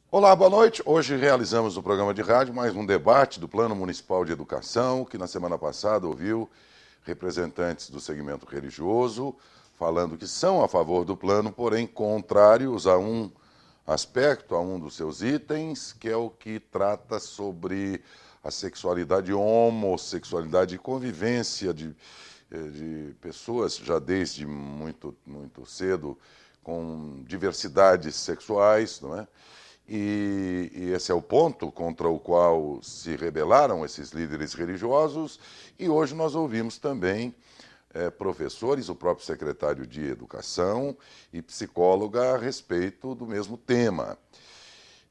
Olá, boa noite. Hoje realizamos no programa de rádio mais um debate do Plano Municipal de Educação, que na semana passada ouviu representantes do segmento religioso falando que são a favor do plano, porém contrários a um aspecto, a um dos seus itens, que é o que trata sobre a sexualidade, homossexualidade e convivência de pessoas já desde muito cedo com diversidades sexuais, não é? E esse é o ponto contra o qual se rebelaram esses líderes religiosos. E hoje nós ouvimos também professores, o próprio secretário de Educação e psicóloga a respeito do mesmo tema.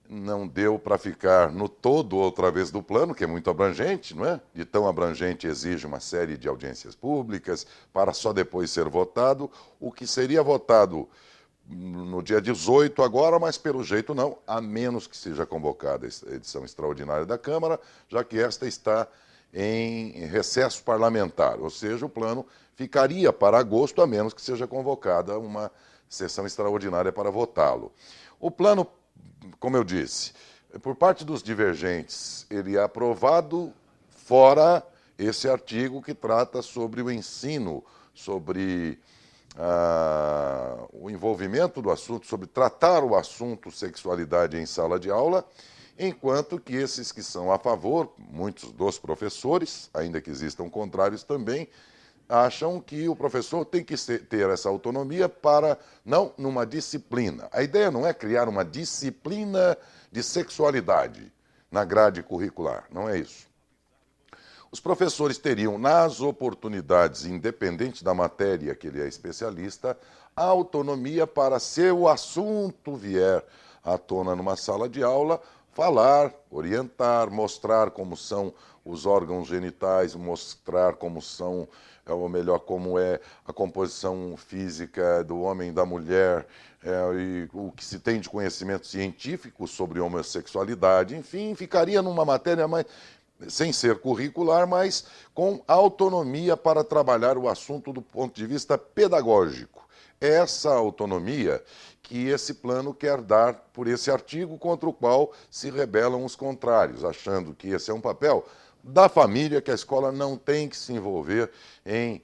Não deu para ficar no todo outra vez do plano, que é muito abrangente, não é? De tão abrangente exige uma série de audiências públicas para só depois ser votado. O que seria votado no dia 18 agora, mas pelo jeito não, a menos que seja convocada a edição extraordinária da Câmara, já que esta está em recesso parlamentar, ou seja, o plano ficaria para agosto, a menos que seja convocada uma sessão extraordinária para votá-lo. O plano, como eu disse, por parte dos divergentes, ele é aprovado fora esse artigo que trata sobre o ensino, sobre o envolvimento do assunto, sobre tratar o assunto sexualidade em sala de aula, enquanto que esses que são a favor, muitos dos professores, ainda que existam contrários também, acham que o professor tem que ter essa autonomia para, não numa disciplina. A ideia não é criar uma disciplina de sexualidade na grade curricular, não é isso. Os professores teriam, nas oportunidades, independente da matéria que ele é especialista, a autonomia para, se o assunto vier à tona numa sala de aula, falar, orientar, mostrar como são os órgãos genitais, mostrar como são, ou melhor, como é a composição física do homem e da mulher, e o que se tem de conhecimento científico sobre homossexualidade, enfim, ficaria numa matéria mais sem ser curricular, mas com autonomia para trabalhar o assunto do ponto de vista pedagógico. É essa autonomia que esse plano quer dar por esse artigo, contra o qual se rebelam os contrários, achando que esse é um papel da família, que a escola não tem que se envolver em,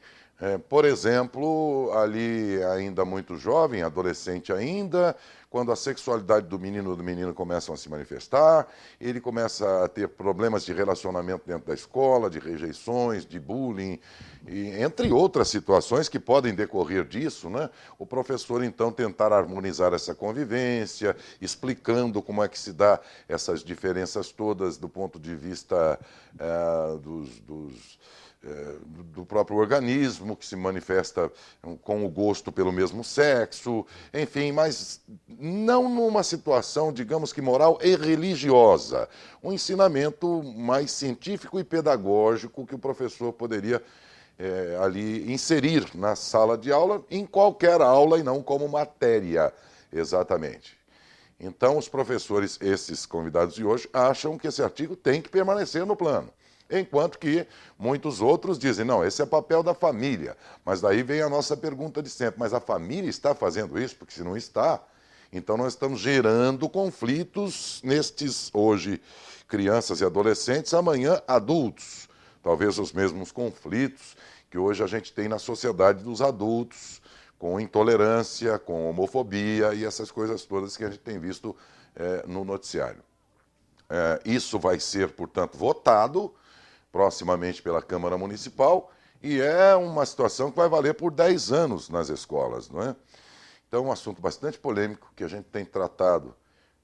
por exemplo, ali ainda muito jovem, adolescente ainda, quando a sexualidade do menino ou do menino começam a se manifestar, ele começa a ter problemas de relacionamento dentro da escola, de rejeições, de bullying, e, entre outras situações que podem decorrer disso, né? O professor, então, tentar harmonizar essa convivência, explicando como é que se dá essas diferenças todas do ponto de vista do próprio organismo, que se manifesta com o gosto pelo mesmo sexo, enfim, mas não numa situação, digamos que moral e religiosa. Um ensinamento mais científico e pedagógico que o professor poderia ali inserir na sala de aula, em qualquer aula e não como matéria, exatamente. Então, os professores, esses convidados de hoje, acham que esse artigo tem que permanecer no plano. Enquanto que muitos outros dizem, não, esse é papel da família. Mas daí vem a nossa pergunta de sempre, mas a família está fazendo isso? Porque se não está, então nós estamos gerando conflitos nestes, hoje, crianças e adolescentes, amanhã, adultos. Talvez os mesmos conflitos que hoje a gente tem na sociedade dos adultos, com intolerância, com homofobia e essas coisas todas que a gente tem visto no noticiário. Isso vai ser, portanto, votado proximamente pela Câmara Municipal e é uma situação que vai valer por 10 anos nas escolas, não é? Então, é um assunto bastante polêmico que a gente tem tratado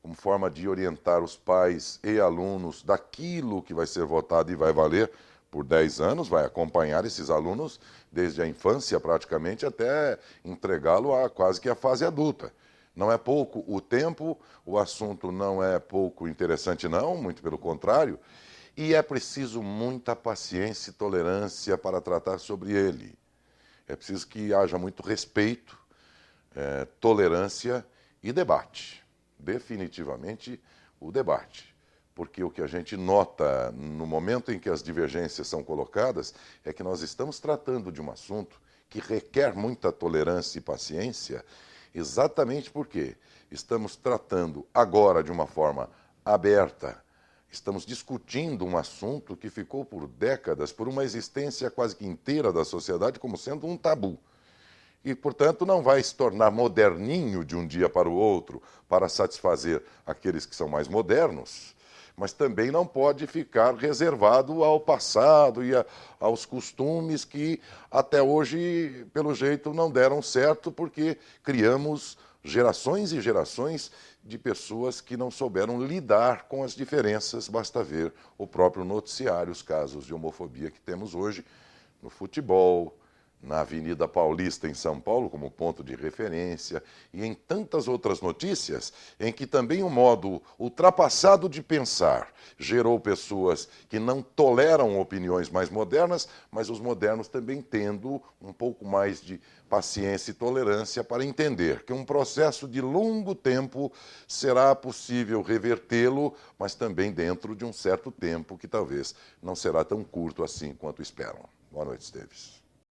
como forma de orientar os pais e alunos daquilo que vai ser votado e vai valer por 10 anos, vai acompanhar esses alunos desde a infância praticamente até entregá-lo a quase que a fase adulta. Não é pouco o tempo, o assunto não é pouco interessante não, muito pelo contrário, e é preciso muita paciência e tolerância para tratar sobre ele. É preciso que haja muito respeito, tolerância e debate. Definitivamente o debate. Porque o que a gente nota no momento em que as divergências são colocadas é que nós estamos tratando de um assunto que requer muita tolerância e paciência Exatamente porque estamos tratando agora de uma forma aberta, estamos discutindo um assunto que ficou por décadas, por uma existência quase que inteira da sociedade, como sendo um tabu. E, portanto, não vai se tornar moderninho de um dia para o outro para satisfazer aqueles que são mais modernos, mas também não pode ficar reservado ao passado e aos costumes que até hoje, pelo jeito, não deram certo, porque criamos gerações e gerações de pessoas que não souberam lidar com as diferenças. Basta ver o próprio noticiário, os casos de homofobia que temos hoje no futebol, na Avenida Paulista, em São Paulo, como ponto de referência, e em tantas outras notícias, em que também o modo ultrapassado de pensar gerou pessoas que não toleram opiniões mais modernas, mas os modernos também tendo um pouco mais de paciência e tolerância para entender que um processo de longo tempo será possível revertê-lo, mas também dentro de um certo tempo que talvez não será tão curto assim quanto esperam. Boa noite, Esteves.